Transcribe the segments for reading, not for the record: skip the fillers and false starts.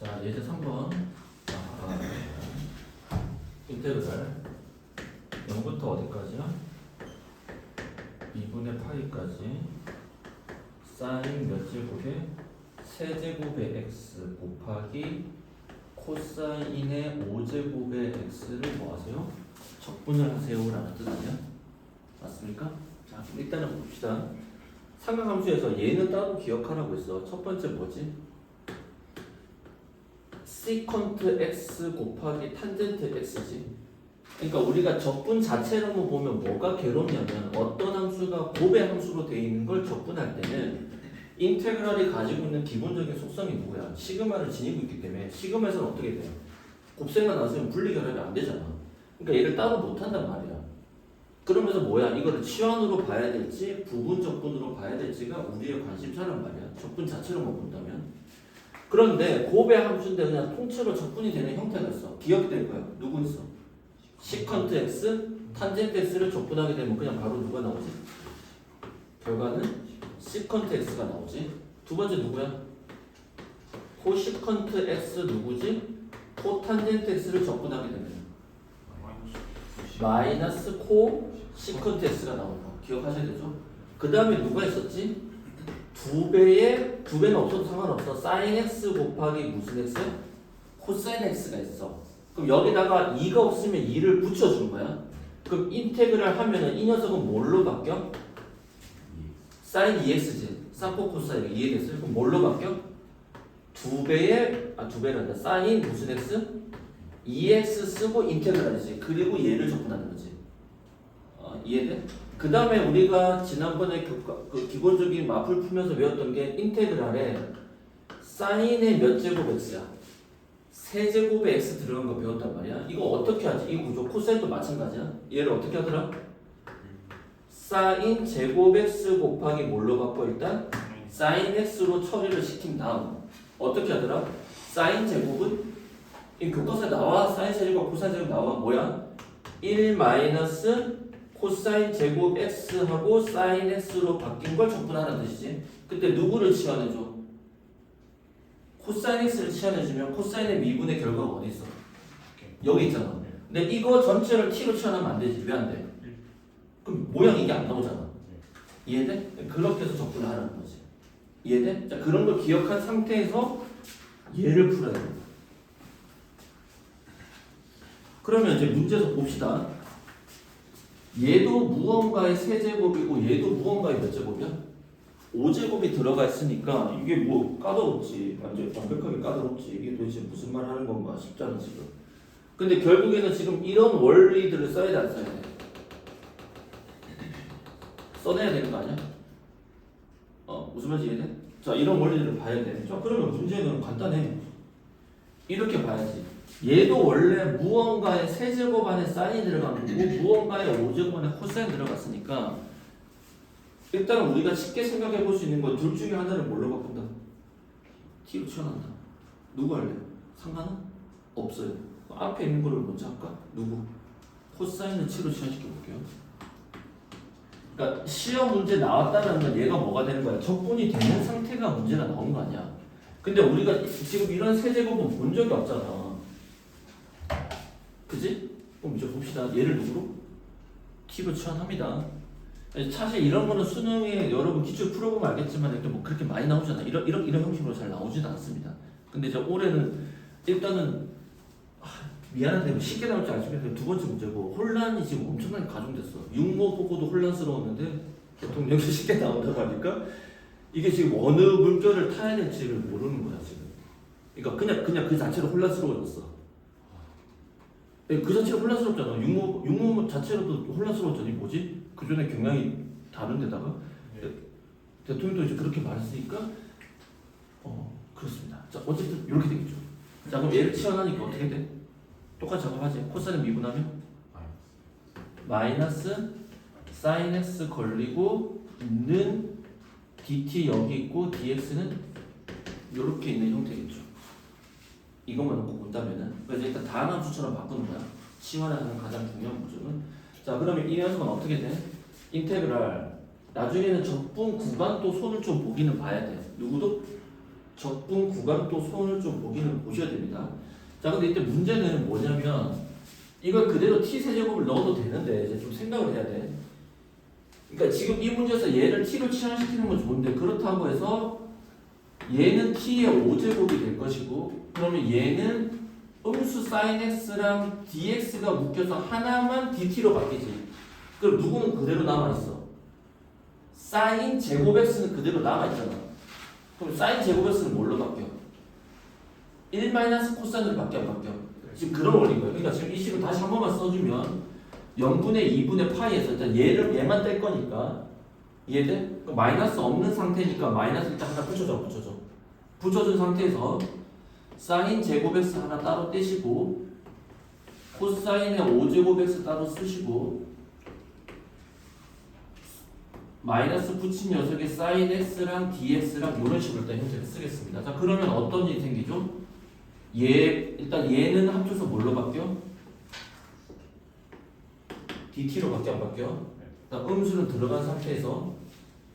자, 예제 3번. 인테그랄 0부터 어디까지야? 2분의 파이까지 사인 몇 제곱에 세제곱의 x 곱하기 코사인의 5제곱의 x를 뭐 하세요? 적분을 하세요라는 뜻 아니야? 맞습니까? 자, 일단은 봅시다. 삼각함수에서 얘는 따로 기억하라고 했어. 첫 번째 뭐지? 시컨트 x 곱하기 탄젠트 x지. 그러니까 우리가 적분 자체로만 보면 뭐가 괴롭냐면 어떤 함수가 곱의 함수로 되어 있는 걸 적분할 때는 인테그랄이 가지고 있는 기본적인 속성이 뭐야? 시그마를 지니고 있기 때문에 시그마에서는 어떻게 돼요? 곱셈가 나왔으면 분리결합이 안 되잖아. 그러니까 얘를 따로 못 한단 말이야. 그러면서 뭐야? 이거를 치환으로 봐야 될지 부분 적분으로 봐야 될지가 우리의 관심사란 말이야. 적분 자체로만 본다면. 그런데 곱의 함수인데 그냥 통째로 적분이 되는 형태가 있어. 기억이 될 거야. 누구 있어? 시컨트 x, 탄젠트 x를 적분하게 되면 그냥 바로 누가 나오지? 결과는 시컨트 x가 나오지. 두 번째 누구야? 코시컨트 x 누구지? 코탄젠트 x를 적분하게 되면 마이너스 코 시컨트 x가 나오는 거 기억하셔야 되죠? 그 다음에 누가 있었지? 두 배는 없어도 상관없어. 사인 x 곱하기 무슨 x? 코사인 x가 있어. 그럼 여기다가 2가 없으면 2를 붙여준 거야. 그럼 인테그랄 하면은 이 녀석은 뭘로 바뀌어? 사인 2x지. 쌍코 코사인 이해됐어요? 그럼 뭘로 바뀌어? 두 배란다. 사인 무슨 x? 2x 쓰고 인테그랄이지. 그리고 얘를 적분하는 거지. 이해돼? 그 다음에 우리가 지난번에 그 기본적인 마플 풀면서 외웠던 게 인테그랄에 사인의 몇 제곱 x야? 세제곱의 x 들어간 거 배웠단 말이야. 이거 어떻게 하지? 이 구조 코사인도 마찬가지야. 얘를 어떻게 하더라? 사인 제곱 x 곱하기 뭘로 바꿔 일단? 사인 x로 처리를 시킨 다음 어떻게 하더라? 사인 제곱은 이 교과서에 나와. 사인 제곱과 코사인 제곱 나와. 뭐야? 1 마이너스 코사인 제곱 x하고 사인 x로 바뀐 걸 적분하는 뜻이지. 그때 누구를 치환해줘? 코사인 x를 치환해주면 코사인의 미분의 결과가 어디 있어? 여기 있잖아. 근데 이거 전체를 t로 치환하면 안 되지. 왜 안 돼? 그럼 모양 이게 안 나오잖아. 이해돼? 그렇게 해서 적분을 하라는 거지. 이해돼? 자, 그런 걸 기억한 상태에서 얘를 풀어야 돼. 그러면 이제 문제에서 봅시다. 얘도 무언가의 세제곱이고 얘도 무언가의 몇 제곱이야? 5제곱이 들어가 있으니까 이게 뭐 까다롭지. 완전 완벽하게 까다롭지. 이게 도대체 무슨 말 하는 건가 싶잖아 지금. 근데 결국에는 지금 이런 원리들을 써야 돼 안 써야 돼? 써내야 되는 거 아니야? 무슨 말인지 이해돼? 자, 이런 원리들을 봐야 돼. 자, 그러면 문제는 간단해. 이렇게 봐야지. 얘도 원래 무언가의 세제곱 안에 사인이 들어간 거고 무언가의 5제곱 안에 코사인 들어갔으니까 일단 우리가 쉽게 생각해 볼 수 있는 건 둘 중에 하나를 뭘로 바꾼다? t로 치환한다. 누구 할래? 상관은? 없어요. 앞에 있는 거를 먼저 할까? 누구? 코사인을 t로 치환시켜 볼게요. 그러니까 시험 문제 나왔다는 건 얘가 뭐가 되는 거야? 적분이 되는 상태가 문제가 나온 거 아니야. 근데 우리가 지금 이런 세제곱은 본 적이 없잖아. 그지? 그럼 이제 봅시다. 얘를 누구로? t로 치환합니다. 사실 이런 거는 수능에 여러분 기출 풀어보면 알겠지만 이렇게 뭐 그렇게 많이 나오잖아. 이런 형식으로 잘 나오지도 않습니다. 근데 이제 올해는 일단은 미안한데 뭐 쉽게 나올 줄 알지만 두 번째 문제고 혼란이 지금 엄청나게 가중됐어. 육모 보고도 혼란스러웠는데 대통령이 쉽게 나온다고 하니까 이게 지금 어느 물결을 타야 될지를 모르는 거야 지금. 그러니까 그냥 그 자체로 혼란스러워졌어. 그 자체가 혼란스럽잖아. 육모 자체로도 혼란스러웠더니 뭐지? 그 전에 경향이 다른 데다가 대통령도 이제 그렇게 말했으니까 그렇습니다. 자, 어쨌든 이렇게 되겠죠. 자, 그럼 얘를 치환하니까 어떻게 돼? 똑같이 작업하지. 코사인 미분하면 마이너스 사인 x 걸리고 는 dt 여기 있고 dx는 이렇게 있는 형태겠죠. 이것만 놓고 본다면은 그래서 일단 다항함수처럼 바꾸는 거야. 치환하는 가장 중요한 부분은. 자, 그러면 이 녀석은 어떻게 돼? 인테그랄 나중에는 적분 구간도 손을 좀 보기는 봐야 돼. 누구도? 적분 구간 또 손을 좀 보기는 보셔야 됩니다. 자, 근데 이때 문제는 뭐냐면 이걸 그대로 t 세제곱을 넣어도 되는데 이제 좀 생각을 해야 돼. 그러니까 지금 이 문제에서 얘를 t로 치환시키는 건 좋은데 그렇다고 해서 얘는 t의 5제곱이 될 것이고 그러면 얘는 음수 sin x랑 dx가 묶여서 하나만 dt로 바뀌지. 그럼 누구는 그대로 남아있어? sin 제곱 x는 그대로 남아있잖아. 그럼 sin 제곱 x는 뭘로 바뀌어? 1 코사인으로 바뀌어 안 바뀌어? 지금 그런 원리인 거예요. 그러니까 지금 이 식을 다시 한 번만 써주면 0분의 2분의 파이에서 일단 얘만 뗄 거니까 이해돼? 마이너스 없는 상태니까 마이너스 일단 하나 붙여준 상태에서 사인 제곱 x 하나 따로 떼시고 코사인의 5제곱 x 따로 쓰시고 마이너스 붙인 녀석의 사인 x랑 dx랑 이런 식으로 일단 형태를 쓰겠습니다. 자, 그러면 어떤 일이 생기죠? 일단 얘는 합쳐서 뭘로 바뀌어? dt로 바뀌어 안 바뀌어? 일단 음수는 들어간 상태에서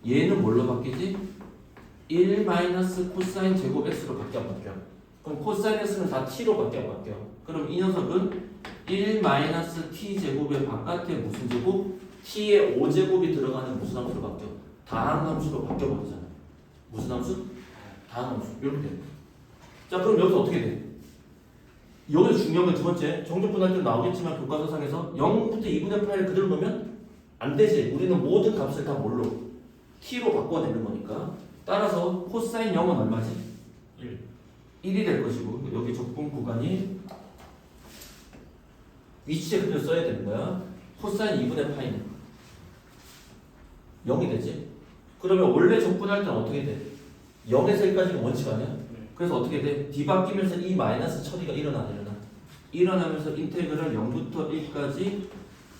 얘는 뭘로 바뀌지? 1 코사인 제곱 x로 바뀌어 안 바뀌어? 그럼 코사인 x는 다 t로 바뀌어 안 바뀌어? 그럼 이 녀석은 1 t 제곱의 바깥에 무슨 제곱? t의 5제곱이 들어가는 무슨 함수로 바뀌어? 다항함수로 바뀌어버리잖아. 무슨 함수? 다항함수. 이렇게 돼. 자, 그럼 여기서 어떻게 돼? 여기서 중요한 건 두 번째, 정적분할 때 나오겠지만 교과서상에서 0부터 2분의 8을 그대로 넣으면 안 되지. 우리는 모든 값을 다 뭘로? t로 바꿔내는 거니까. 따라서 코사인 0은 얼마지? 1이 될 것이고 여기 적분 구간이 위치에 그대로 써야 되는 거야. 코사인 2분의 파이는 0이 되지. 그러면 원래 적분할 때는 어떻게 돼? 0에서 1까지는 원칙 아니야? 그래서 어떻게 돼? d 바뀌면서 이 마이너스 처리가 일어나면서 인테그랄 0부터 1까지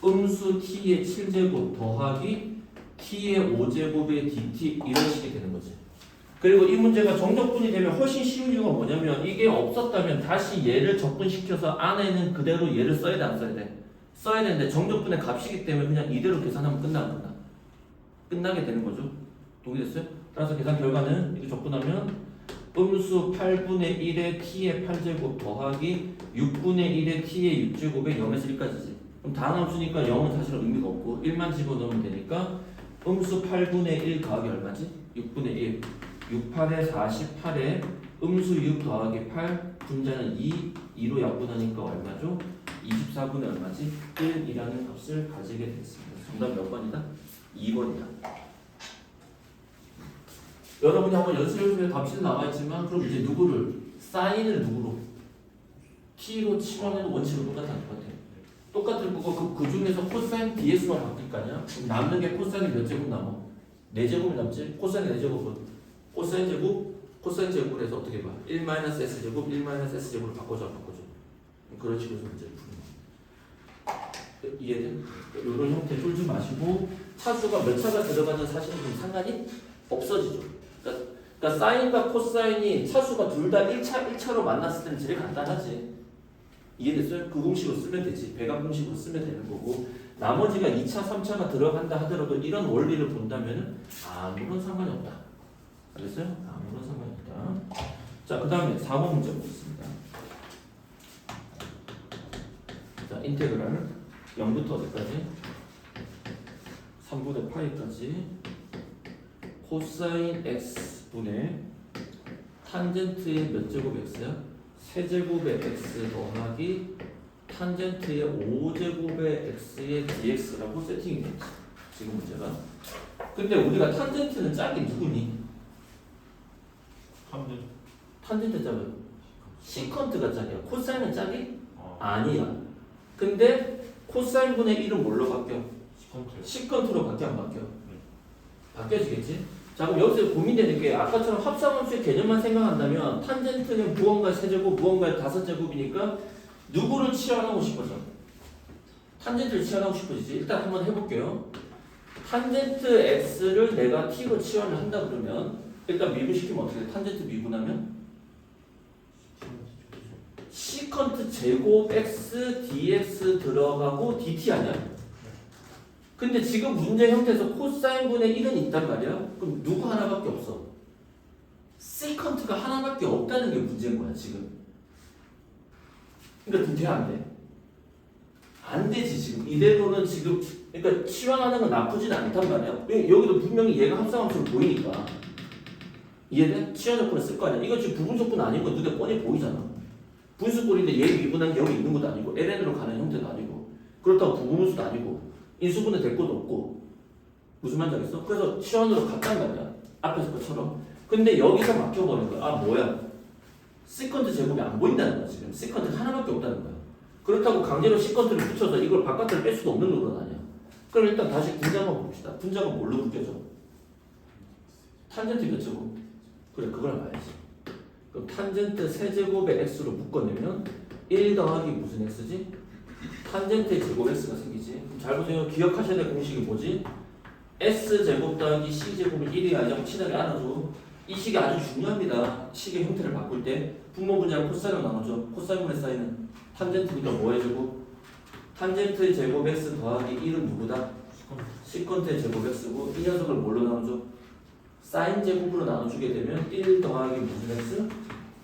음수 t의 7제곱 더하기 t의 5제곱의 dt 이런 식이 되는 거지. 그리고 이 문제가 정적분이 되면 훨씬 쉬운 이유가 뭐냐면 이게 없었다면 다시 얘를 적분시켜서 안에는 그대로 얘를 써야 돼 안 써야 돼? 써야 되는데 정적분의 값이기 때문에 그냥 이대로 계산하면 끝나게 되는 거죠. 동의됐어요? 따라서 계산 결과는 이렇게 적분하면 음수 8분의 1의 t의 8제곱 더하기 6분의 1의 t의 6제곱에 0에서 1까지지. 그럼 다항함수니까 0은 사실 의미가 없고 1만 집어넣으면 되니까 음수 8분의 1 더하기 얼마지? 6분의 1 6, 8에 48에 음수 6 더하기 8 분자는 2로 약분하니까 얼마죠? 24분의 얼마지? 1이라는 값을 가지게 됐습니다. 정답 몇 번이다? 2번이다. 여러분이 한번 연습해보면 답실 나와있지만 그럼 이제 누구를? 사인을 누구로? t로 치환해도 원칙은 똑같을 똑같을 거고 그 중에서 코사인 ds만 바뀔 거 아니야? 그럼 남는 게 코사인이 몇 제곱 남아? 4제곱이 남지? 코사인 4제곱은 코사인 제곱을 해서 어떻게 봐? 1 s제곱 1 s제곱을 바꿔줘. 그런 식으로 문제를 푸는 거. 이해돼? 이런 형태 쫄지 마시고 차수가 몇 차가 들어가는 사실은 좀 상관이 없어지죠. 그러니까 사인과 코사인이 차수가 둘 다 1차로 만났을 때는 제일 간단하지. 이해됐어요? 그 공식으로 쓰면 되지. 배각 공식으로 쓰면 되는 거고 나머지가 2차, 3차가 들어간다 하더라도 이런 원리를 본다면 아무런 상관이 없다. 알겠어요? 아무런 상관이 없다. 자, 그 다음에 4번 문제 보겠습니다. 자, 인테그랄 0부터 어디까지? 3분의 파이까지 코사인 x분의 탄젠트의 몇 제곱 x야? 세제곱의 x 더하기 탄젠트의 5제곱의 x의 dx라고 세팅이 됐지. 지금 문제가. 근데 우리가 탄젠트는 짝이 누구니? 탄젠트 짝은 시컨트가 짝이야. 코사인은 짝이? 아니야. 근데 코사인분의 1은 뭘로 바뀌어? 시컨트로 바뀌어 안 바뀌어? 바뀌어지겠지? 자, 그럼 여기서 고민되는 게 아까처럼 합성함수의 개념만 생각한다면 탄젠트는 무언가의 세제곱, 무언가의 5제곱이니까 누구를 치환하고 싶어져? 탄젠트를 치환하고 싶어지지. 일단 한번 해볼게요. 탄젠트 x를 내가 t로 치환을 한다 그러면 일단 미분시키면 어떻게 돼? 탄젠트 미분하면 시컨트 제곱 x dx 들어가고 dt 아니야? 근데 지금 문제 형태에서 코사인분의 1은 있단 말이야? 그럼 누구 하나밖에 없어? 시컨트가 하나밖에 없다는 게 문제인 거야 지금. 그러니까 돼 안 돼? 안 되지 지금. 이대로는 지금 그러니까 치환하는 건 나쁘진 않단 말이야. 왜? 여기도 분명히 얘가 합성함수로 보이니까. 이해돼? 치환 조건을 쓸 거 아니야. 이거 지금 부분 조건 아닌 거 눈에 뻔히 보이잖아. 분수꼴인데 얘 미분한 게 여기 있는 것도 아니고 ln으로 가는 형태도 아니고 그렇다고 부분수도 아니고 인수분해 될 것도 없고 무슨 말인지 알겠어? 그래서 치환으로 갔단 말이야. 앞에서 것처럼. 근데 여기서 막혀버린 거야. 아 뭐야? 시컨트 제곱이 안 보인다는 거야 지금. 시컨트가 하나밖에 없다는 거야. 그렇다고 강제로 시컨트를 붙여서 이걸 바깥으로 뺄 수도 없는 노릇 아니야. 그럼 일단 다시 분자만 봅시다. 분자가 뭘로 묶여져? 탄젠트 몇 제곱? 그래 그걸 봐야지. 그럼 탄젠트 세제곱의 x로 묶어내면 1 더하기 무슨 x지? 탄젠트의 제곱 x가 생기지. 그럼 잘 보세요. 기억하셔야 될 공식이 뭐지? s제곱 더하기 c제곱을 1이 아니라고 친하게 안아줘. 이 식이 아주 중요합니다. 식의 형태를 바꿀 때 분모 분자를 코사인으로 나누죠. 코사인분의 사인은 탄젠트니까 뭐 해주고 탄젠트의 제곱 x 더하기 1은 누구다? 시컨트의 제곱 x고 이 녀석을 뭘로 나누죠? 사인 제곱으로 나눠주게 되면 1 더하기 무슨 x?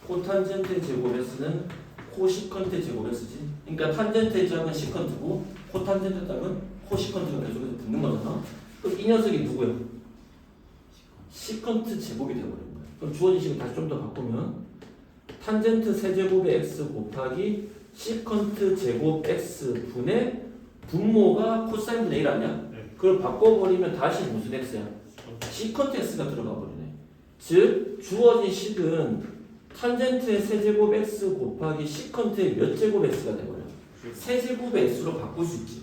코탄젠트의 제곱 x는 코시컨트의 제곱 x지. 그러니까 탄젠트의 짝은 시컨트고 코탄젠트 짝은 코시컨트가 계속해서 붙는 거잖아. 그럼 이 녀석이 누구야? 시컨트 제곱이 되어버린 거야. 그럼 주어진 식을 다시 좀 더 바꾸면 탄젠트 세제곱의 x 곱하기 시컨트 제곱 x 분의 분모가 코사인분의 1 아니야? 네. 그걸 바꿔버리면 다시 무슨 x야? 시컨트 x가 들어가 버리네. 즉 주어진 식은 탄젠트의 세제곱 x 곱하기 시컨트의 몇 제곱 x가 돼버려? 세제곱의 x로 바꿀 수 있지.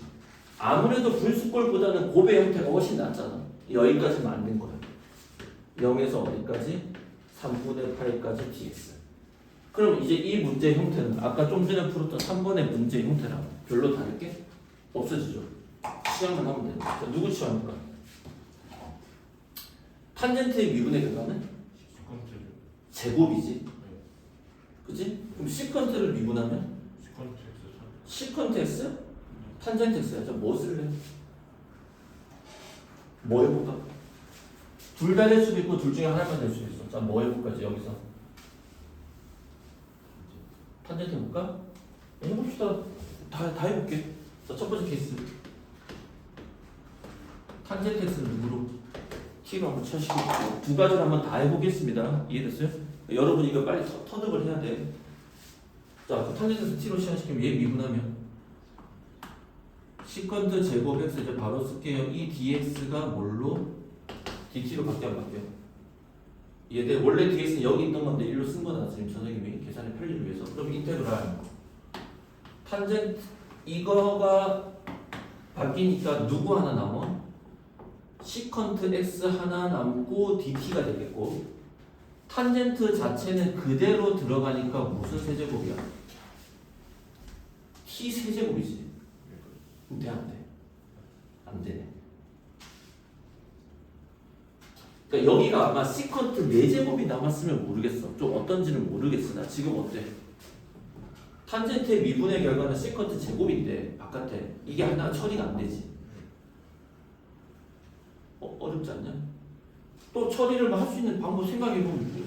아무래도 분수꼴보다는 곱의 형태가 훨씬 낫잖아. 여기까지만 안 된 거야. 0에서 어디까지? 3분의 8까지 dx. 그럼 이제 이 문제의 형태는 아까 좀 전에 풀었던 3번의 문제의 형태랑 별로 다를게 없어지죠. 치환만 하면 되는 거야. 누구 치환일까? 탄젠트의 미분의 결과는? 제곱이지. 그치? 그럼 시컨트를 미분하면? 시컨트 x? 탄젠트 x야. 자, 뭐 쓸래? 뭐 해볼까? 둘 다 될 수도 있고 둘 중에 하나만 될 수도 있어. 자, 뭐 해볼까? 여기서 탄젠트 해볼까? 해봅시다. 다 해볼게. 자, 첫 번째 케이스. 탄젠트 x는 누구로? t로 한번 쳐시고 두 가지를 한번 다 해보겠습니다. 이해됐어요? 여러분 이거 빨리 터득을 해야 돼. 자, 그 탄젠트 x t로 시작시키면 얘 미분하면 시컨트 제곱 x 이제 바로 쓸게요. 이 dx가 뭘로? dt로 바뀌어 안 바뀌어? 이해돼? 원래 dx는 여기 있던 건데 일로 쓴 거다. 지금 선생님이 계산의 편리를 위해서. 그럼 인테그랄 탄젠트 이거가 바뀌니까 누구 하나 남아? 시컨트 x 하나 남고 dt가 되겠고 탄젠트 자체는 그대로 들어가니까 무슨 세제곱이야? t 세제곱이지. 돼? 안 돼? 안 되네. 그러니까 여기가 아마 시컨트 4제곱이 남았으면 모르겠어. 좀 어떤지는 모르겠어. 나 지금 어때? 탄젠트의 미분의 결과는 시컨트 제곱인데 바깥에 이게 하나 처리가 안 되지. 어렵지 않냐? 또 처리를 할 수 있는 방법 생각해보면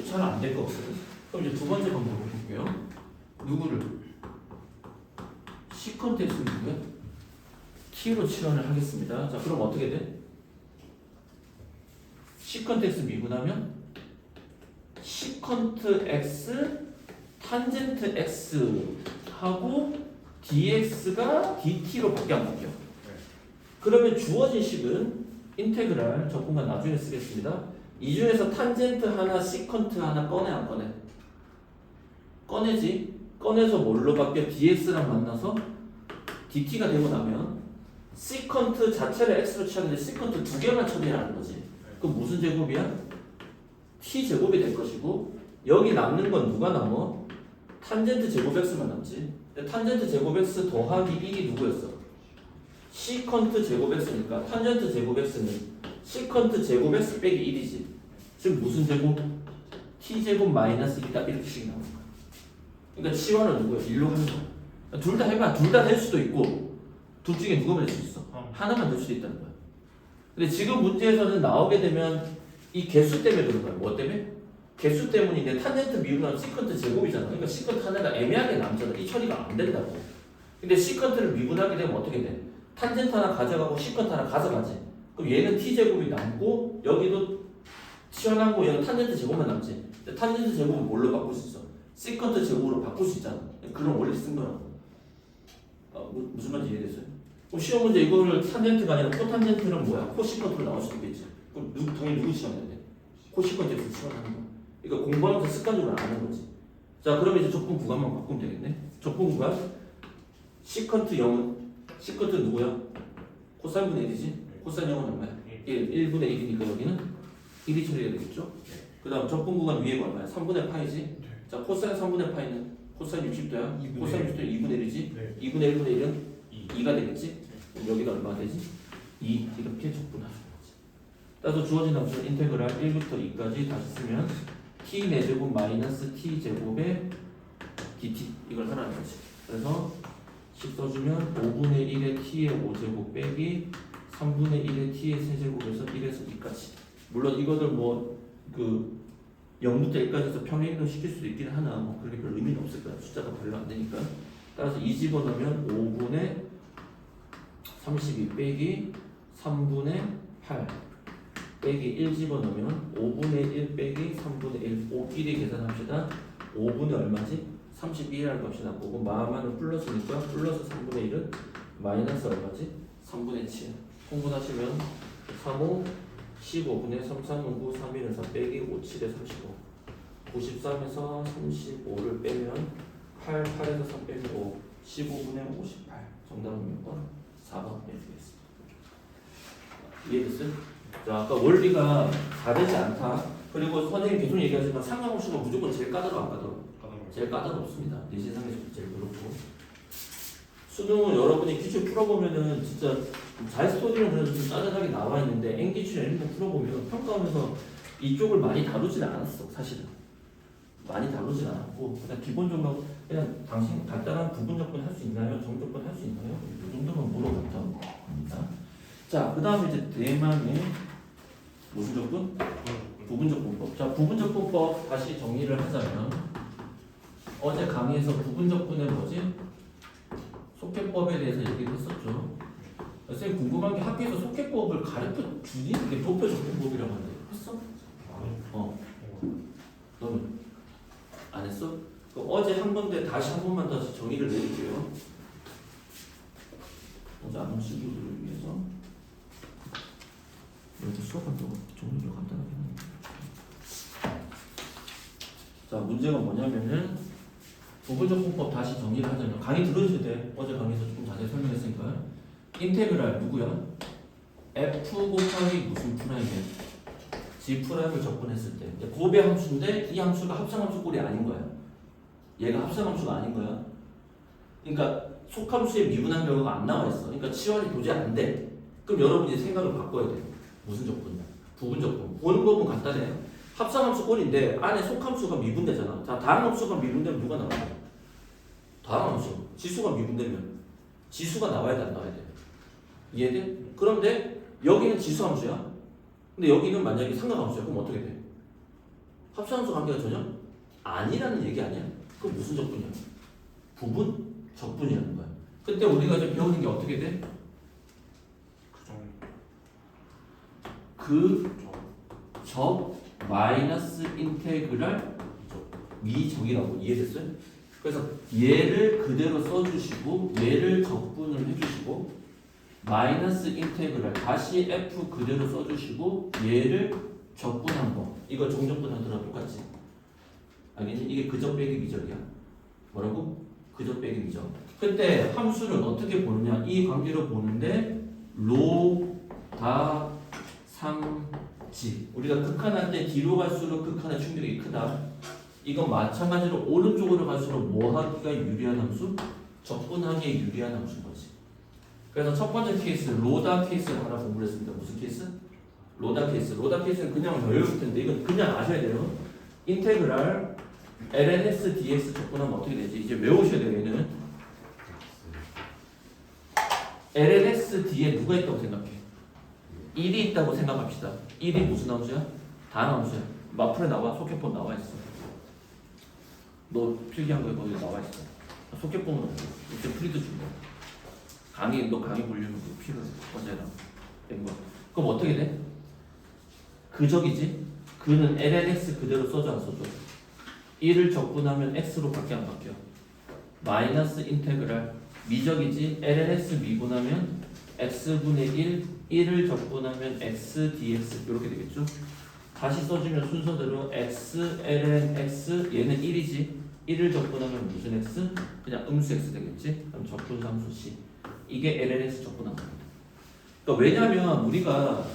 잘 안 될 것 같거든. 그럼 이제 두 번째 방법을 볼게요. 누구를? 시컨트 x는 누구야? t로 치환을 하겠습니다. 자, 그럼 어떻게 돼? 시컨트 x 미분하면 시컨트 x 탄젠트 x 하고 dx가 dt로 밖에 안 바뀌어. 그러면 주어진 식은 인테그랄 저 공간 나중에 쓰겠습니다. 이 중에서 탄젠트 하나 시컨트 하나 꺼내 안 꺼내? 꺼내지. 꺼내서 뭘로 바뀌어? dx랑 만나서 dt가 되고 나면 시컨트 자체를 x로 취하는데 시컨트 두 개만 처리하는 거지. 그럼 무슨 제곱이야? t 제곱이 될 것이고 여기 남는 건 누가 남아? 탄젠트 제곱 x만 남지. 탄젠트 제곱 x 더하기 1이 누구였어? 시컨트 제곱 x니까 탄젠트 제곱 x는 시컨트 제곱 x 빼기 1이지. 지금 무슨 제곱? t 제곱 마이너스 2다 이렇게씩 나오는 거야. 그러니까 치환은 누구야? 1로 하는 거야. 둘 다 해봐. 둘 다 될 수도 있고 둘 중에 누구만 될 수 있어? 하나만 될 수도 있다는 거야. 근데 지금 문제에서는 나오게 되면 이 개수 때문에 그런 거야. 뭐 때문에? 개수 때문인데 탄젠트 미분하면 시컨트 제곱이잖아. 그러니까 시컨트 하나가 애매하게 남잖아. 이 처리가 안 된다고. 근데 시컨트를 미분하게 되면 어떻게 돼? 탄젠트 하나 가져가고 시컨트 하나 가져가지. 그럼 얘는 t 제곱이 남고 여기도 튀어나온 거 얘는 탄젠트 제곱만 남지. 근데 탄젠트 제곱은 뭘로 바꿀 수 있어? 시컨트 제곱으로 바꿀 수 있잖아. 그런 원리 쓴 거라고. 무슨 말인지 이해됐어요? 그럼 시험 문제 이거를 탄젠트가 아니라 코탄젠트는 뭐야? 코시컨트로 나올 수도 있겠지. 그럼 당연히 누구 시험해야 돼? 코시컨트에서 시험하는 거. 그러니까 공부하면서 습관적으로 아는 거지. 자, 그러면 이제 적분 구간만 바꾸면 되겠네. 적분 구간 시컨트 0은 시컨트 누구야? 코사인분의 1이지? 코사인 0은 얼마야? 1분의 1이니까 여기는 1이 처리가 되겠죠? 그 다음 적분 구간 위에가 얼마야? 3분의 파이지? 자, 코사인 3분의 파이는 코사인 60도야? 코사인 60도는 2분의 1이지? 네. 2분의 1분의 1은 2가 되겠지? 그럼 여기가 얼마가 되지? 2 이렇게 적분하는 거지. 따라서 주어진 함수는 인테그랄 1부터 2까지 다시 쓰면 t 4제곱 마이너스 t 제곱의 dt 이걸 하라는 거지. 그래서 10 써주면 5분의 1의 t의 5제곱 빼기 3분의 1의 t의 세제곱에서 1에서 2까지. 물론 이거를 뭐 그 0부터 1까지 해서 평행으로 시킬 수도 있긴 하나 뭐 그렇게 별 의미는 없을 거야. 숫자가 별로 안 되니까. 따라서 2 집어넣으면 5분의 32 빼기 3분의 8 빼기 1 집어넣으면 5분의 1 빼기 3분의 1 5끼리 계산합시다. 5분의 얼마지? 32라는 값이 나오고 마음만은 플러스니까 플러스 3분의 1은 마이너스 얼마지? 3분의 7 공분하시면 3호 15분의 3, 3은 9, 3, 1은 4 빼기 5, 7에 35 93에서 35를 빼면 8, 8에서 3 빼면 5 15분의 58 정답은 몇 번? 4번 해주겠습니다. 이해됐어요? 자, 아까 원리가 다르지 않다. 그리고 선생님 계속 얘기하지만 상관없이가 무조건 제일 까다로워 안 까다로워? 제일 까다롭습니다. 내 세상에서 제일 그렇고. 수능은 여러분이 기출 풀어보면은 진짜 잘 스토리는 그래도 좀 짜잘하게 나와 있는데 N기출 N부 풀어보면 평가하면서 이쪽을 많이 다루지는 않았어. 사실은 많이 다루진 않았고 그냥 기본적으로 그냥 당신 간단한 부분적분 할 수 있나요? 정적분 할 수 있나요? 이 정도만 물어봤던 겁니다. 자, 그 다음에 이제 대망의 무슨 적분? 부분적분법. 자, 부분적분법 다시 정리를 하자면 어제 강의에서 부분적분의 뭐지? 속해법에 대해서 얘기를 했었죠. 선생님 궁금한 게 학교에서 속해법을 가르쳐 주니? 이게 도표적분법이라고 하는데 했어? 너는 안 했어? 어제 한 건데 다시 한 번만 다시 정의를 내릴게요. 어제 안 오신 분들을 위해서 이렇게 수업한다고 정리를 간단하게 하는데. 자, 문제가 뭐냐면은 부분적분법 다시 정리를 하자면 강의 들어주셔도 돼. 어제 강의에서 조금 자세히 설명했으니까 인테그랄 누구야? f 곱하기 무슨 프라임이야? g 프라임을 적분했을 때 고배 함수인데 이 함수가 합성함수 꼴이 아닌 거야. 얘가 합성함수가 아닌 거야. 그러니까 속함수에 미분한 결과가 안 나와 있어. 그러니까 치환이 도저히 안 돼. 그럼 여러분이 생각을 바꿔야 돼. 무슨 적분이야? 부분적분. 보는 법은 간단해. 합성함수 꼴인데 안에 속함수가 미분되잖아. 자, 다른 함수가 미분되면 누가 나와요? 다른 함수. 지수가 미분되면 지수가 나와야 돼, 안 나와야 돼? 이해돼? 그런데 여기는 지수함수야. 근데 여기는 만약에 삼각함수야. 그럼 어떻게 돼? 합성함수 관계가 전혀 아니라는 얘기 아니야? 그럼 무슨 적분이야? 부분 적분이라는 거야. 그때 우리가 이제 배우는 게 어떻게 돼? 적 마이너스 인테그랄 미적이라고 이해됐어요? 그래서 얘를 그대로 써주시고 얘를 적분을 해주시고 마이너스 인테그랄 다시 f 그대로 써주시고 얘를 적분한 거 이거 종적분한 거랑 똑같지? 알겠니? 이게 그적 빼기 미적이야. 뭐라고? 그적 빼기 미적. 그때 함수를 어떻게 보느냐? 이 관계로 보는데 로다 3지. 우리가 극한할 때 뒤로 갈수록 극한의 충격이 크다. 이건 마찬가지로 오른쪽으로 갈수록 뭐 하기가 유리한 함수? 적분하기에 유리한 함수인 거지. 그래서 첫 번째 케이스 로다 케이스를 하나 공부를 했습니다. 무슨 케이스? 로다 케이스. 로다 케이스는 그냥 외울 텐데 이건 그냥 아셔야 돼요. 인테그랄 lns dx 적분하면 어떻게 되지? 이제 외우셔야 돼요. 얘는 lns 뒤에 누가 있다고 생각해? 1이 있다고 생각합시다. 1이 무슨 함수야? 단함수야. 마플에 나와. 소켓본 나와 있어. 너 필기한 거에 거기 나와 있어. 소켓본은 이제 프리드 준다. 너 강의 보려면 그 필을 어제랑 된 거. 그럼 어떻게 돼? 그적이지? 그는 lnx 그대로 써줘 안 써줘? 1을 적분하면 x로 밖에 안 바뀌어. 마이너스 인테그랄 미적이지? lnx 미분하면 x분의 1을 적분하면 x dx 이렇게 되겠죠? 다시 써주면 순서대로 x ln x 얘는 1이지? 1을 적분하면 무슨 x? 그냥 음수 x 되겠지? 그럼 적분상수 c 이게 lnx 적분한 겁니다. 그러니까 왜냐면 우리가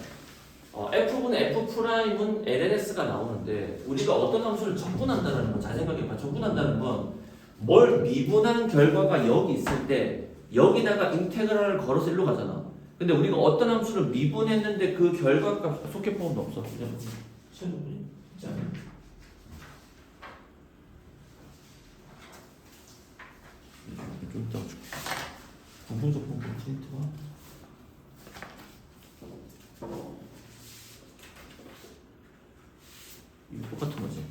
f분의 f'은 lns가 나오는데 우리가 어떤 함수를 적분한다는 건 잘 생각해봐. 적분한다는 건 뭘 미분한 결과가 여기 있을 때 여기다가 인테그랄을 걸어서 일로 가잖아. 근데 우리가 어떤 함수를 미분했는데 그 결과값 속해법은 없어. 그냥 시험분이 있지 않아요? 좀 이따가 줄게. 공통적 분포 프린트가 이거 똑같은 거지?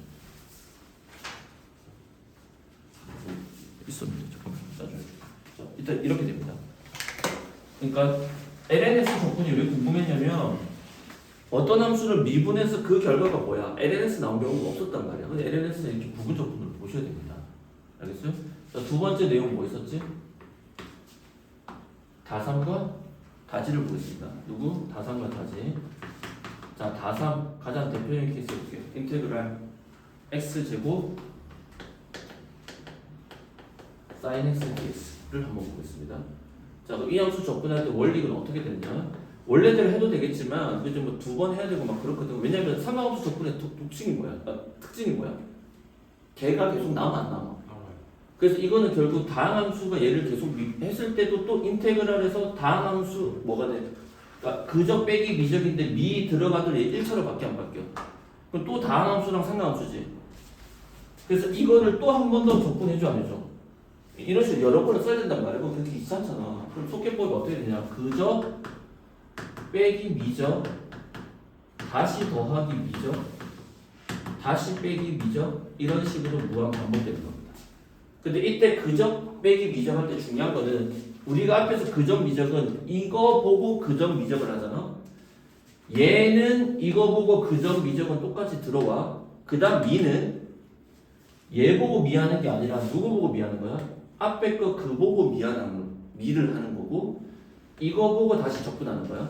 있었는데 잠깐만 나중에 자, 일단 이렇게 됩니다. 그러니까 LNS 적분이 왜 궁금했냐면 어떤 함수를 미분해서 그 결과가 뭐야? LNS 나온 경우가 없었단 말이야. 근데 LNS는 이렇게 부분 적분을 보셔야 됩니다. 알겠어요? 자, 두 번째 내용 뭐 있었지? 다삼과 다지를 보겠습니다. 누구? 다삼과 다지. 자, 다삼 가장 대표적인 케이스 볼게요. 인테그랄 x제곱 sin x dx를 한번 보겠습니다. 자, 그럼 이 함수 적분할 때 원리는 어떻게 되냐? 원래대로 해도 되겠지만 그게 좀 두 번 해야 되고 막 그렇거든. 왜냐면 삼각함수 적분의 특징이 뭐야? 특징이 뭐야? 걔가 계속 남아 안 남아? 그래서 이거는 결국 다항함수가 얘를 계속 했을 때도 또 인테그랄에서 다항함수 뭐가 돼? 그러니까 그적 빼기 미적인데 미 들어가도 얘 1차로 밖에 안 바뀌어. 그럼 또 다항함수랑 상각함수지. 그래서 이거를 또 한 번 더 적분해줘 안 해줘? 이런 식으로 여러 번을 써야 된단 말이야. 그럼 그렇게 귀찮잖아. 그럼 속개법이 어떻게 되냐? 그저 빼기 미적 다시 더하기 미적 다시 빼기 미적 이런 식으로 무한 반복되는 겁니다. 근데 이때 그적 빼기 미적 할 때 중요한 거는 우리가 앞에서 그적 미적은 이거 보고 그적 미적을 하잖아. 얘는 이거 보고 그적 미적은 똑같이 들어와. 그 다음 미는 얘 보고 미하는 게 아니라 누구 보고 미하는 거야? 앞에 거 그 보고 미를 하는 거고 이거 보고 다시 접근하는 거야.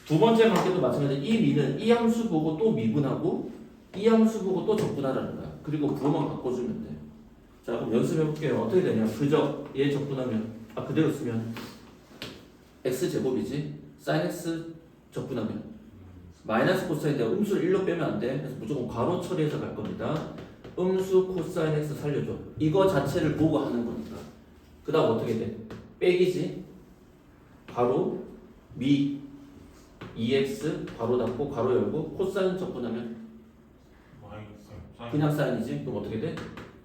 두 번째 관계도 마찬가지로 이 미는 이 함수 보고 또 미분하고 이 함수 보고 또 접근하라는 거야. 그리고 부호만 바꿔주면 돼. 자, 그럼 연습해볼게요. 어떻게 되냐? 그저 얘 접근하면 그대로 쓰면 x제곱이지 sin x 접근하면 마이너스 코사인 내가 음수를 1로 빼면 안 돼. 그래서 무조건 괄호 처리해서 갈 겁니다. 음수 코사인 x 살려줘. 이거 자체를 보고 하는 거니까. 그 다음 어떻게 돼? 빼기지. 바로 미 2x 괄호 닫고 괄호 열고 코사인 접근하면 그냥 사인이지. 그럼 어떻게 돼?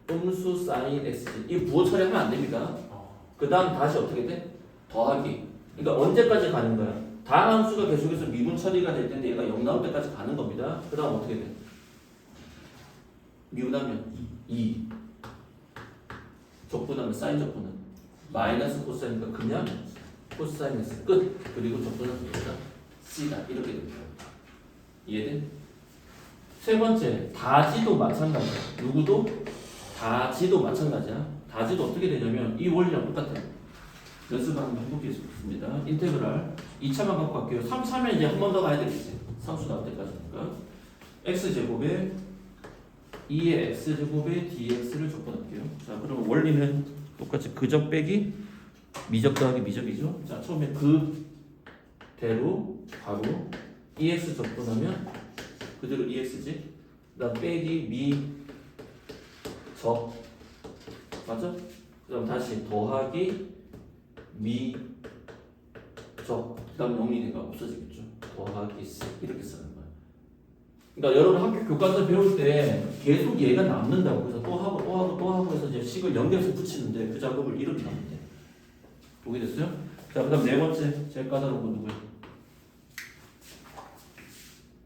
음수 사인 x지. 이 부호 처리하면 안 됩니다. 그 다음 다시 어떻게 돼? 더하기. 그러니까 언제까지 가는 거야? 다항함수가 계속해서 미분 처리가 될 텐데 얘가 0 나올 때까지 가는 겁니다. 그 다음 어떻게 돼? 미분하면 2 적분하면 사인 적분은 마이너스 코사인이니까 그냥 코사인 x 끝. 그리고 적분은 여기다 c다. 이렇게 됩니다. 이해돼? 세 번째 다지도 마찬가지야. 누구도? 다지도 마찬가지야. 다지도 어떻게 되냐면 이 원리랑 똑같아. 연습을 한번 해보겠습니다. 인테그랄 2차만 갖고 갈게요. 3, 3에 이제 한 번 더 가야 되겠지. 상수 나올 때까지니까. x제곱에 2의 x제곱에 dx를 적분할게요. 자, 그러면 원리는 똑같이 그적 빼기 미적 더하기 미적이죠. 자, 처음에 그대로 바로 2x 적분하면 그대로 2x지. 그다음 빼기 미적 맞아? 그다음 다시 더하기 미적 그다음 0이니까 없어지겠죠. 더하기 c 이렇게 쓰는 거야. 그러니까 여러분 학교 교과서 배울 때 계속 얘가 남는다고. 그래서 또 하고 또 하고 또 하고 해서 이제 식을 연결해서 붙이는데 그 작업을 이렇게 하면 돼. 보게 됐어요? 자, 그다음 네 번째 제일 까다로운 건 누구야?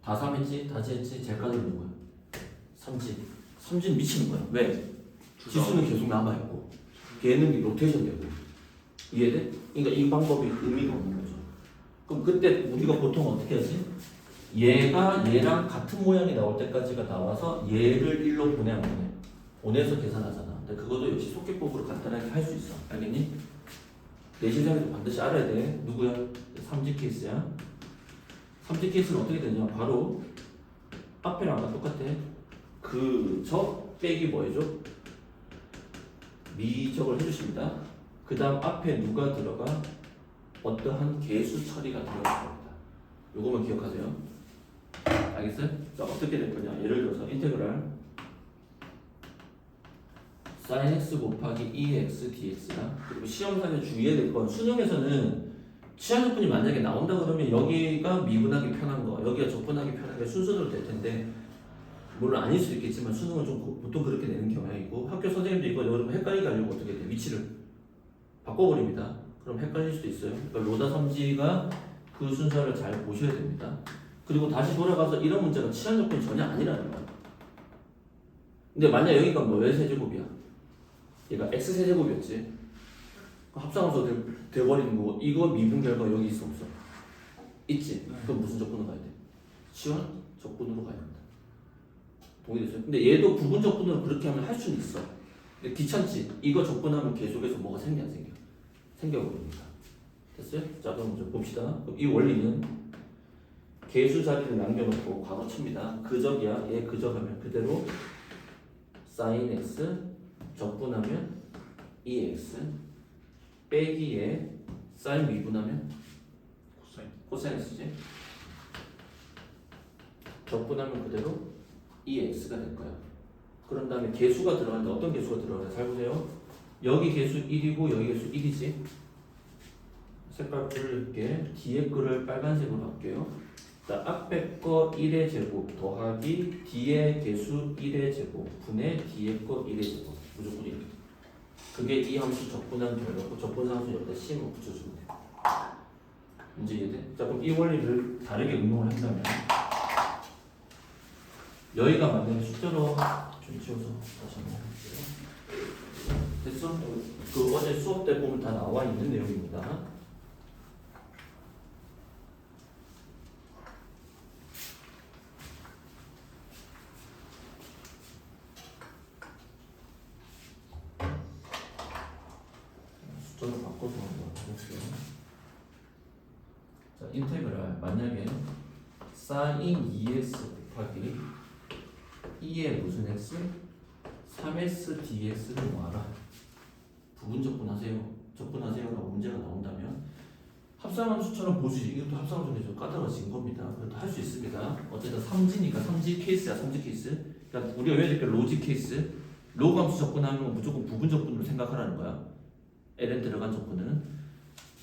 다 3했지? 다시 했지? 제일까지 있는 거야. 삼진. 삼진 미치는 거야. 왜? 지수는 계속 남아있고 걔는 로테이션 되고. 이해돼? 그러니까 이 방법이 의미가 없는 거죠. 그럼 그때 우리가 보통 어떻게 하지? 얘가 얘랑 같은 모양이 나올 때까지가 나와서 얘를 1로 보내 안 보내? 보내서 계산하잖아. 근데 그것도 역시 속기법으로 간단하게 할 수 있어. 알겠니? 내신상에도 반드시 알아야 돼. 누구야? 삼지 케이스야. 삼지 케이스는 어떻게 되냐? 바로 앞에랑 아까 똑같아. 그적 빼기 뭐해줘? 미적을 해주십니다. 그 다음 앞에 누가 들어가? 어떠한 계수 처리가 들어갈 겁니다. 요거만 기억하세요. 알겠어요? 자, 어떻게 될 거냐? 예를 들어서 인테그랄 sin x 곱하기 2x dx야. 그리고 시험상에 주의해야 될 건 수능에서는 치환적분이 만약에 나온다 그러면 여기가 미분하기 편한 거, 여기가 적분하기 편한 게 순서대로 될 텐데 물론 아닐 수도 있겠지만 수능은 좀 보통 그렇게 내는 경향이 있고 학교 선생님도 이거 여러분 헷갈리게 하려고 어떻게 돼? 위치를 바꿔버립니다. 그럼 헷갈릴 수도 있어요. 그러니까 로다 삼지가 그 순서를 잘 보셔야 됩니다. 그리고 다시 돌아가서 이런 문제가 치환적분이 전혀 아니라는 거야. 근데 만약 여기가 뭐 세제곱이야? 얘가 x세제곱이었지. 합성함수 돼버리는 거고 이거 미분 결과 여기 있어 없어? 있지. 그럼 무슨 적분으로 가야 돼? 치환 적분으로 가야 된다. 동의됐어요? 근데 얘도 부분 적분으로 그렇게 하면 할 수는 있어. 근데 귀찮지? 이거 적분하면 계속해서 뭐가 생겨 안 생겨? 생겨버립니다. 됐어요? 자 그럼 먼저 봅시다. 그럼 이 원리는 계수 자리를 남겨놓고 괄호 칩니다. 그적이야. 얘 그적하면 그대로 sin x 적분하면 2x 빼기에 sin 미분하면 코사인 x지. 적분하면 그대로 2x가 될 거야. 그런 다음에 계수가 들어가는데 어떤 계수가 들어가요? 잘 보세요. 여기 계수 1이고 여기 계수 1이지. 색깔 부를게. 뒤에 거를 빨간색으로 할게요. 자, 앞에 거 1의 제곱 더하기 뒤에 계수 1의 제곱 분의 뒤에 거 1의 제곱 무조건 이렇게. 그게 이 함수 적분한 결과고 적분상수 여기다 C만 붙여주면 돼. 문제 이해돼? 자 그럼 이 원리를 다르게 응용을 한다면 여기가 만약에 숫자로 좀 지워서 다시 한번 해볼게요. 됐어? 그 어제 수업 때 보면 다 나와 있는 내용입니다. 숫자로 바꿔서 한번 해볼게요. 자, 인테그랄 만약에 sin 2x 곱하기 2의 무슨 x? 3s dx를 모아라. 부분 적분하세요. 적분하세요라고 문제가 나온다면 합성함수처럼 보시지. 이것도 함성함수 좀 까다로워진 겁니다. 그래도 할 수 있습니다. 어쨌든 삼지니까 삼지 케이스야. 삼지 케이스. 그러니까 우리가 왜 이렇게 로직 케이스? 로그 함수 적분하면 무조건 부분 적분으로 생각하라는 거야. ln 들어간 적분은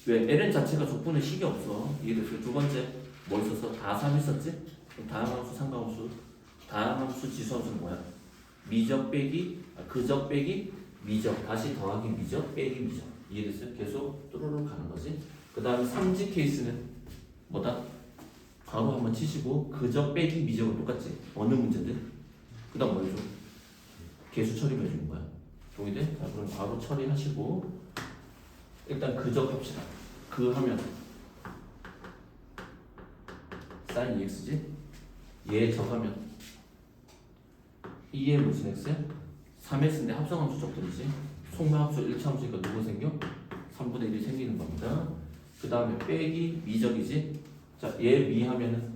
왜? ln 자체가 적분에 식이 없어. 이해됐어요? 두 번째 뭐 있었어? 다 3 있었지? 그럼 다항함수, 상가함수, 다항함수, 지수함수는 뭐야? 미적 빼기, 그적 빼기, 미적 다시 더하기 미적 빼기 미적. 이해됐어요? 계속 뚜루룩 가는 거지. 그 다음에 삼지 케이스는 뭐다? 괄호 한번 치시고 그적 빼기 미적은 똑같지. 어느 문제든. 그 다음 뭐 해줘? 계수 처리를 해주는 거야. 동의돼? 자 그럼 괄호 처리하시고 일단 그적 합시다. 그 하면 sin 2x지? 얘 적하면 2의 무슨 x야? 3x인데 합성함수 적분이지. 속마함수 1차함수니까 누가 생겨? 3분의 1이 생기는 겁니다. 그 다음에 빼기 미적이지. 자, 얘 미하면은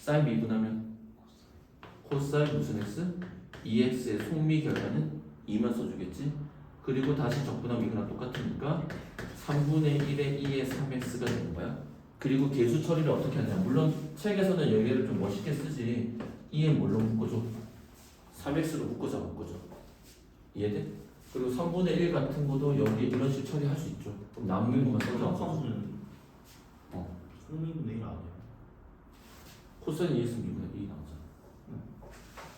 sin 미분하면 코사인 무슨 x? 2x의 속미 결과는 2만 써주겠지. 그리고 다시 적분하면 이거랑 똑같으니까 3분의 1의 2의 3x가 되는 거야. 그리고 계수 처리를 어떻게 하냐. 물론 책에서는 여기를 좀 멋있게 쓰지. 2에 뭘로 묶어줘? 3x로 묶어줘. 이해돼? 그리고 3분의 1 같은 것도 여기 이런 식으로 처리할 수 있죠. 그럼 남는 것만 써줘. 합성함수는 속미분의 1 아니야? 코사인 2x 미분의 2 나오잖아.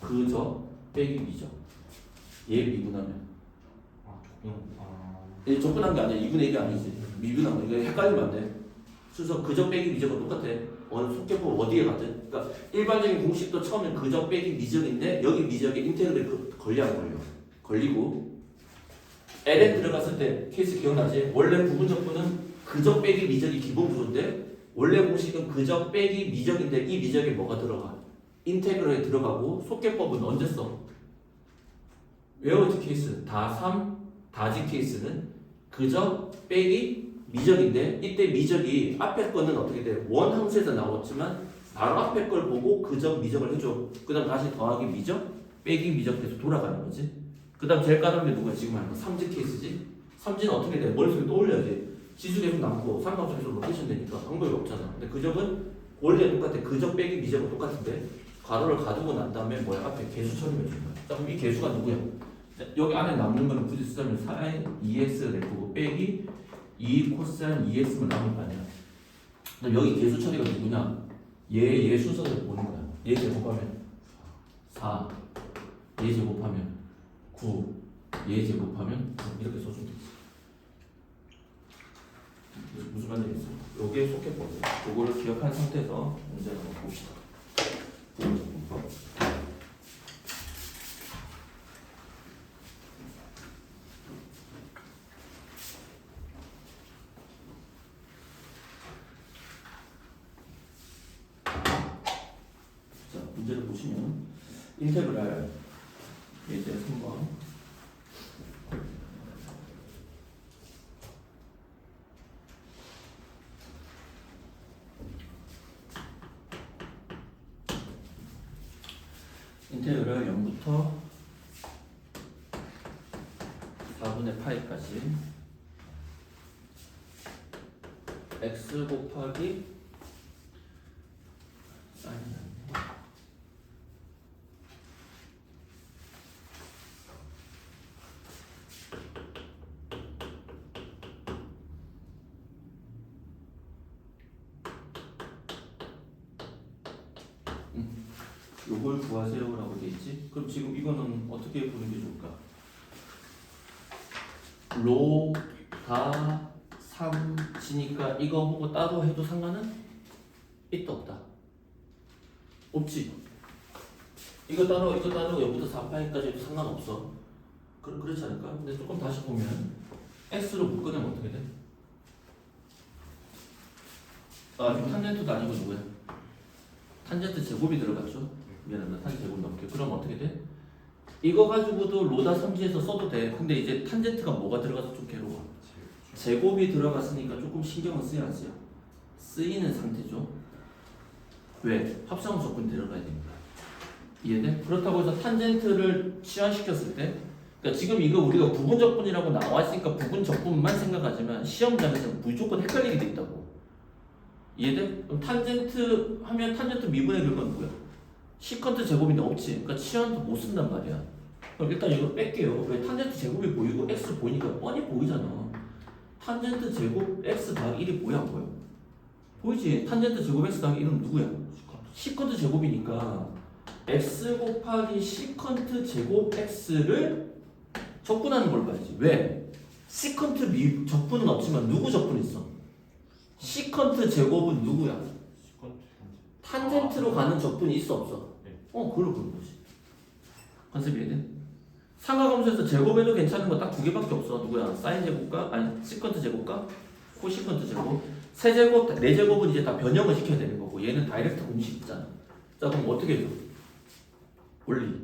그저 빼기 미적. 얘 미분하면 얘 적분한 게 아니야. 2분의 1이 아니지. 미분한 거. 이거 헷갈리면 안 돼. 순서 그저 빼기 미적은 똑같아. 어느 속계법 어디에 가든 그러니까 일반적인 공식도 처음엔 그저 빼기 미적인데 여기 미적에 인테그랄이 걸려 안 걸려? 걸리고 ln 들어갔을 때 케이스 기억나지? 원래 부분적분은 그저 빼기 미적이 기본 구조인데 원래 공식은 그저 빼기 미적인데 이 미적에 뭐가 들어가? 인테그랄에 들어가고 속계법은 언제 써? 웨어즈 케이스 다 3, 다지 케이스는 그저 빼기 미적인데 이때 미적이 앞에 거는 어떻게 돼? 원 함수에서 나왔지만 바로 앞에 걸 보고 그저 미적을 해줘. 그 다음 다시 더하기 미적, 빼기 미적 계속 돌아가는 거지. 그 다음 제일 까다로운 게 누가 지금 하는 거? 삼지 케이스지? 삼지는 어떻게 돼? 머릿속에 떠올려야지. 지수 계속 남고 삼각수 계속 로테이션 되니까 방법이 없잖아. 근데 그적은 원래 똑같아. 그적 빼기 미적은 똑같은데 가로를 가두고 난 다음에 뭐야? 앞에 개수 처리해 준 거야. 자, 그럼 이 개수가 누구야? 여기 안에 남는 거는 굳이 쓰자면 sin 2x가 될 거고 빼기 2 코사인 2x만 남을 거 아니야. 그럼 여기 개수 처리가 누구냐? 얘 순서대로 보는 거야. 얘 제곱하면 4, 얘 제곱하면 9, 얘 제곱하면 9 이렇게 써주면 되지. 무슨 말인지 요게 속계법이야. 요거를 기억한 상태에서 문제를 한번 봅시다. 부분적분법. 자, 문제를 보시면 인테그랄 이제 3번 인테그랄 0부터 4분의 파이까지 x 곱하기 사인 요걸 구하세요라고 돼 있지? 그럼 지금 이거는 어떻게 보는 게 좋을까? 로, 다, 3, 지니까 이거 보고 따로 해도 상관은 있다 없다? 없지? 이거 따로 0부터 4파이까지 해도 상관없어. 그렇지 않을까? 근데 조금 다시 보면 x로 묶어내면 어떻게 돼? 지금 탄젠트도 아니고 누구야? 탄젠트 제곱이 들어갔죠? 미안합니다. 탄 제곱 넘게. 그럼 어떻게 돼? 이거 가지고도 로다 3지에서 써도 돼. 근데 이제 탄젠트가 뭐가 들어가서 좀 괴로워. 제곱이 들어갔으니까 조금 신경은 쓰여 안 쓰여? 쓰이는 상태죠. 왜? 합성 조건이 들어가야 됩니다. 이해돼? 그렇다고 해서 탄젠트를 치환시켰을 때 그러니까 지금 이거 우리가 부분적분이라고 나와있으니까 부분적분만 생각하지만 시험장에서 무조건 헷갈리게 돼 있다고. 이해돼? 그럼 탄젠트 하면 탄젠트 미분의 결과는 뭐야? 시컨트 제곱인데 없지. 그러니까 치환도 못 쓴단 말이야. 그럼 일단 이거 뺄게요. 왜? 탄젠트 제곱이 보이고 x 보이니까 뻔히 보이잖아. 탄젠트 제곱 x 더하기 1이 뭐야 안 보여? 보이지? 탄젠트 제곱 x 더하기 1은 누구야? 시컨트 제곱이니까 x 곱하기 시컨트 제곱 x를 적분하는 걸 봐야지. 왜? 시컨트 적분은 없지만 누구 적분 있어? 시컨트 제곱은 누구야? 탄젠트로 가는 적분이 있어 없어? 네. 그걸 보는 거지. 컨셉이 이해돼? 삼각함수에서 제곱해도 괜찮은 거 딱 두 개밖에 없어. 누구야? 사인 제곱과 아니 시컨트 제곱과 코시컨트 제곱. 세 제곱, 네 제곱은 이제 다 변형을 시켜야 되는 거고 얘는 다이렉트 공식 있잖아. 자 그럼 어떻게 해줘? 원리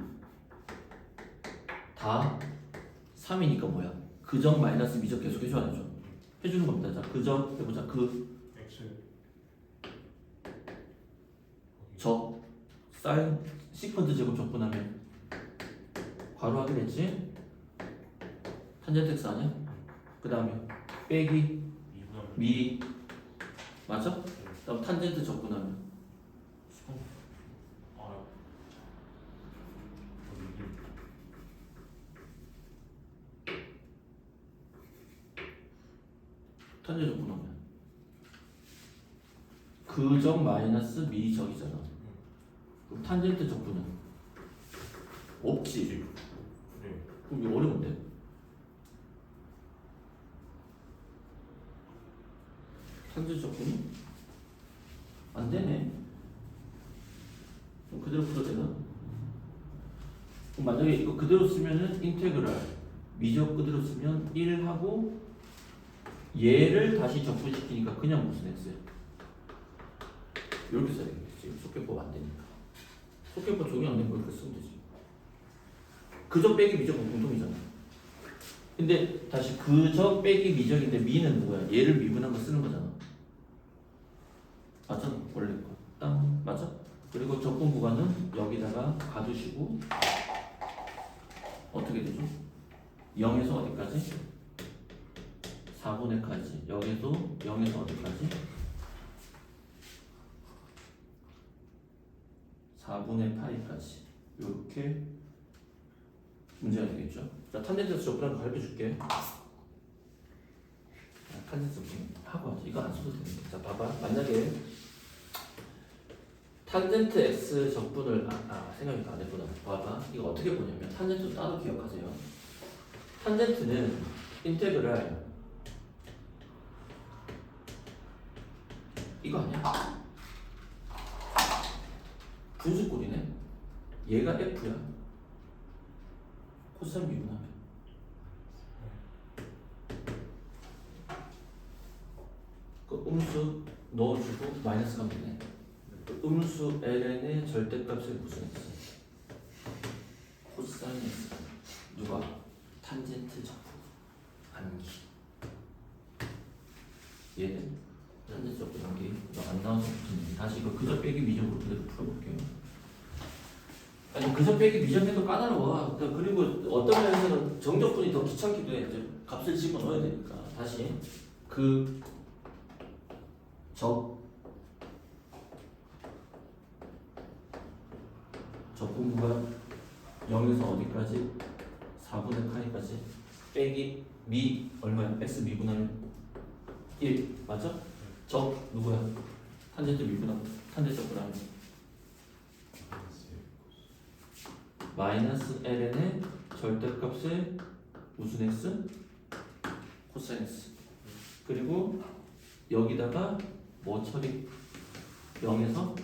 다 3이니까 뭐야? 그점 마이너스 미적 계속 해줘 안 해줘? 해주는 겁니다. 자 그점 해보자. 저 사인 시컨트 제곱 적분하면 괄호 하게 됐지? 탄젠트 x 아니야? 그 다음에 빼기 미 맞아? 그 다음 탄젠트 적분하면 탄젠트 적분하면 그점 마이너스 미적이잖아. 그럼 탄젠트 적분은 없지. 그럼 이거 어려운데? 탄젠트 적분이 안 되네. 그럼 만약에 이거 그대로 쓰면은 인테그랄 미적 그대로 쓰면 1하고 얘를 다시 적분시키니까 그냥 무슨 x야? 이렇게 써야 되겠지. 속계법 안 되니까. 속계법 적용 안 되면 그렇게 쓰면 되지. 그저 빼기 미적은 공통이잖아. 근데 다시 그저 빼기 미적인데 미는 뭐야? 얘를 미분한 거 쓰는 거잖아. 맞아? 원래 거. 땅 맞아? 그리고 적분 구간은 여기다가 가두시고 어떻게 되죠? 0에서 어디까지? 4분의까지. 여기도 0에서 어디까지? 4분의 파이까지. 이렇게 문제가 되겠죠. 자, 탄젠트에서 적분한 거 가르쳐줄게. 탄젠트 하고 하지. 이거 안 써도 되는데. 자, 봐봐. 만약에 탄젠트 x 적분을 생각이 안 했구나. 봐봐. 이거 어떻게 보냐면 탄젠트 따로 기억하세요. 탄젠트는 인테그랄 이거 아니야? 분수꼴이네. 얘가 f야. 코사인 미분하면 그 음수 넣어주고 마이너스 가면 되네. 그 음수 ln의 절대값을 무슨 x? 코사인 x. 누가? 탄젠트 적분 암기. 얘는 탄젠트 적분 암기. 너 안 나와서 붙이는. 다시 이거 그저 빼기 미적으로 그대로 풀어볼게요. 아니 그저 빼기 미적해도 까다로워. 그리고 어떤 면에서는 정적분이 더 귀찮기도 해. 이제 값을 집어넣어야 되니까. 다시 그 적분구가 0에서 어디까지? 4분의 파이까지 빼기 미 얼마야? x 미분하면 1 맞아? 적 누구야? 탄젠트 미분하면 탄젠트 적분하면 마이너스 ln의 절대값의 무슨 x? 코사인 x. 그리고 여기다가 뭐 처리? 0에서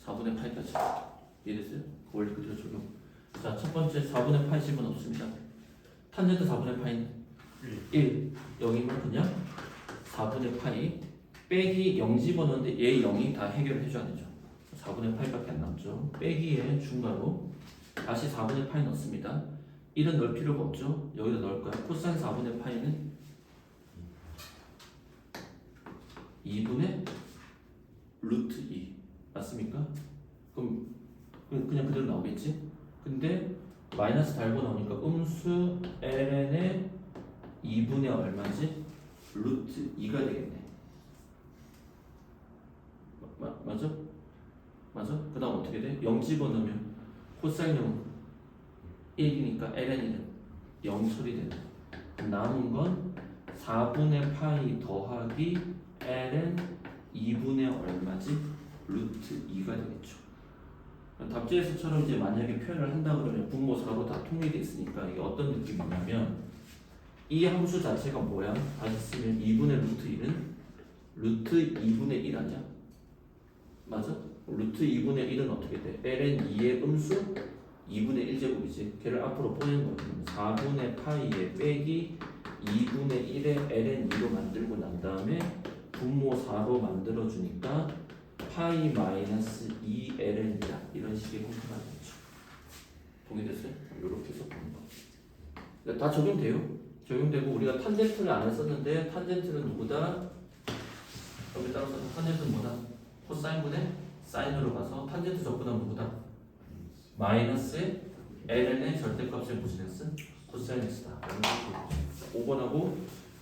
4분의 8까지. 이해됐어요? 그 원리 그대로 적용. 자, 첫 번째 4분의 8 집은 없습니다. 탄젠트 4분의 파이는 1. 여기는 그냥 4분의 파이 빼기 0 집어넣는데 얘 0이 다 해결해줘야 되죠. 4분의 8밖에 안 남죠. 빼기에 중괄호 다시 4분의 파이 넣습니다. 1은 넣을 필요가 없죠. 여기다 넣을 거야. 코사인 4분의 파이는 2분의 루트 2 맞습니까? 그럼 그냥 그대로 나오겠지? 근데 마이너스 달고 나오니까 음수 ln의 2분의 얼마지? 루트 2가 되겠네. 맞아? 맞아? 그 다음 어떻게 돼? 0 집어넣으면 코사인 0 1이니까 ln은 0 처리되네. 남은 건 4분의 파이 더하기 ln 2분의 얼마지? 루트 2가 되겠죠. 답지에서처럼 이제 만약에 표현을 한다 그러면 분모 4로 다 통일돼 있으니까 이게 어떤 느낌이냐면 이 함수 자체가 뭐야? 다시 쓰면 2분의 루트 1은 루트 2분의 1 아니야? 맞아? 루트 2분의 1은 어떻게 돼? ln 2의 음수 2분의 1제곱이지. 걔를 앞으로 보낸 거야. 4분의 파이에 빼기 2분의 1에 ln 2로 만들고 난 다음에 분모 4로 만들어주니까 파이 마이너스 2ln이다. 이런 식의 형태가 되죠. 동의됐어요? 이렇게 해서 보는 거. 다 적용돼요. 적용되고 우리가 탄젠트를 안 했었는데 탄젠트는 누구다? 여기 따라서 탄젠트는 뭐다? 코사인분의 사인으로 가서 탄젠트 적분하면 누구다? 마이너스 ln의 절대값의 무슨 x? 코사인 x다. 5번하고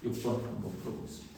6번 한번 풀어보겠습니다.